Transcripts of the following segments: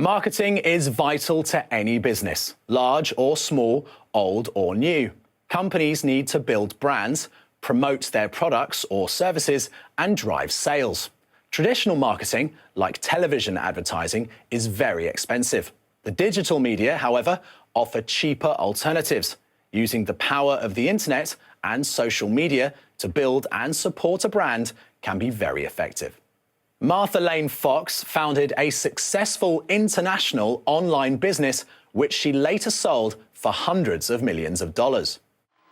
Marketing is vital to any business, large or small, old or new. Companies need to build brands, promote their products or services, and drive sales. Traditional marketing, like television advertising, is very expensive. The digital media, however, offer cheaper alternatives, using the power of the internet and social media to build and support a brand can be very effective. Martha Lane Fox founded a successful international online business, which she later sold for hundreds of millions of dollars.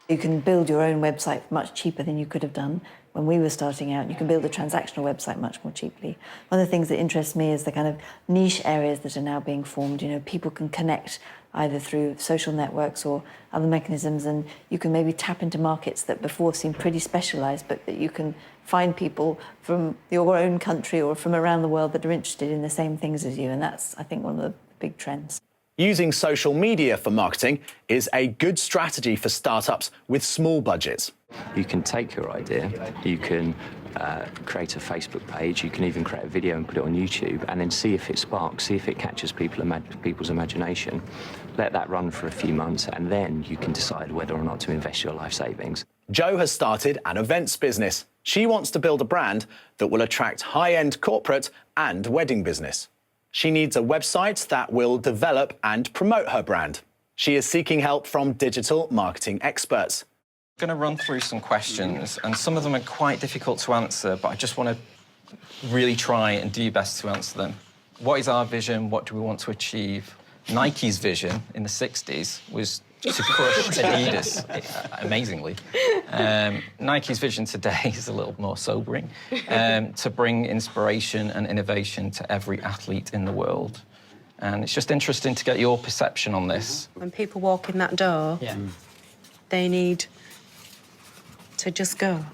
You can build your own website much cheaper than you could have done when we were starting out. You can build a transactional website much more cheaply. One of the things that interests me is the kind of niche areas that are now being formed. You know, people can connect either through social networks or other mechanisms, and you can maybe tap into markets that before seemed pretty specialised, but that you can find people from your own country or from around the world that are interested in the same things as you, and that's, I think, one of the big trends. Using social media for marketing is a good strategy for startups with small budgets. You can take your idea, you can create a Facebook page, you can even create a video and put it on YouTube, and then see if it sparks, see if it catches people's imagination. Let that run for a few months, and then you can decide whether or not to invest your life savings. Jo has started an events business. She wants to build a brand that will attract high-end corporate and wedding business. She needs a website that will develop and promote her brand. She is seeking help from digital marketing experts. I'm going to run through some questions, and some of them are quite difficult to answer, but I just want to really try and do your best to answer them. What is our vision? What do we want to achieve? Nike's vision in the 60s was to crush Adidas, amazingly. Nike's vision today is a little more sobering, to bring inspiration and innovation to every athlete in the world. And it's just interesting to get your perception on this. When people walk in that door, they need to just go.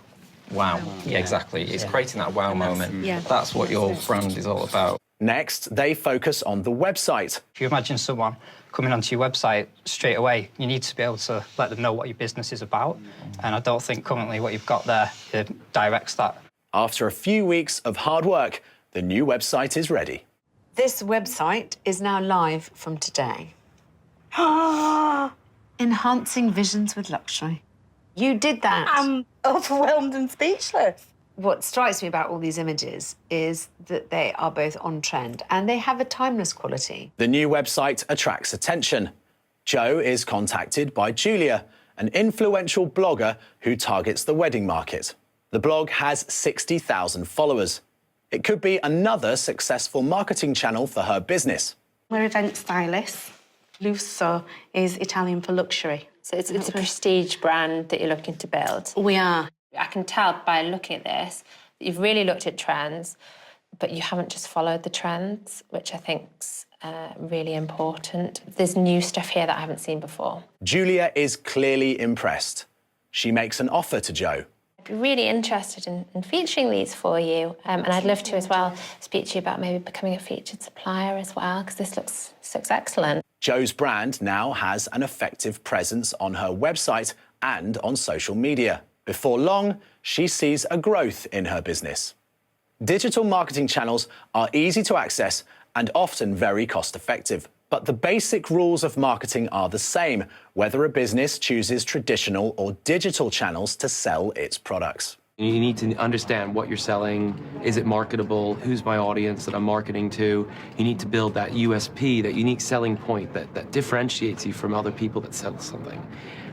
Wow. Yeah, exactly. It's creating that wow moment. Yeah. That's what your brand is all about. Next, they focus on the website. If you imagine someone coming onto your website straight away, you need to be able to let them know what your business is about. And I don't think currently what you've got there directs that. After a few weeks of hard work, the new website is ready. This website is now live from today. Enhancing visions with luxury. You did that. I'm overwhelmed and speechless. What strikes me about all these images is that they are both on trend and they have a timeless quality. The new website attracts attention. Jo is contacted by Julia, an influential blogger who targets the wedding market. The blog has 60,000 followers. It could be another successful marketing channel for her business. We're event stylists. Lusso is Italian for luxury. So it's a prestige brand that you're looking to build. We are. I can tell by looking at this that you've really looked at trends, but you haven't just followed the trends, which I think's really important. There's new stuff here that I haven't seen before. Julia is clearly impressed. She makes an offer to Jo. I'd be really interested in featuring these for you, and I'd love to as well speak to you about maybe becoming a featured supplier as well, because this looks excellent. Jo's brand now has an effective presence on her website and on social media. Before long, she sees a growth in her business. Digital marketing channels are easy to access and often very cost-effective. But the basic rules of marketing are the same, whether a business chooses traditional or digital channels to sell its products. You need to understand what you're selling. Is it marketable? Who's my audience that I'm marketing to? You need to build that USP, that unique selling point that differentiates you from other people that sell something.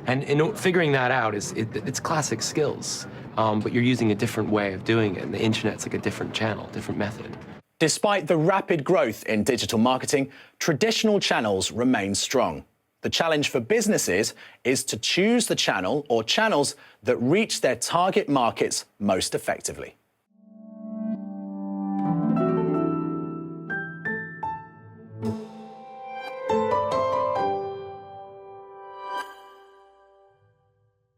And figuring that out it's classic skills, but you're using a different way of doing it. And the internet's like a different channel, different method. Despite the rapid growth in digital marketing, traditional channels remain strong. The challenge for businesses is to choose the channel or channels that reach their target markets most effectively.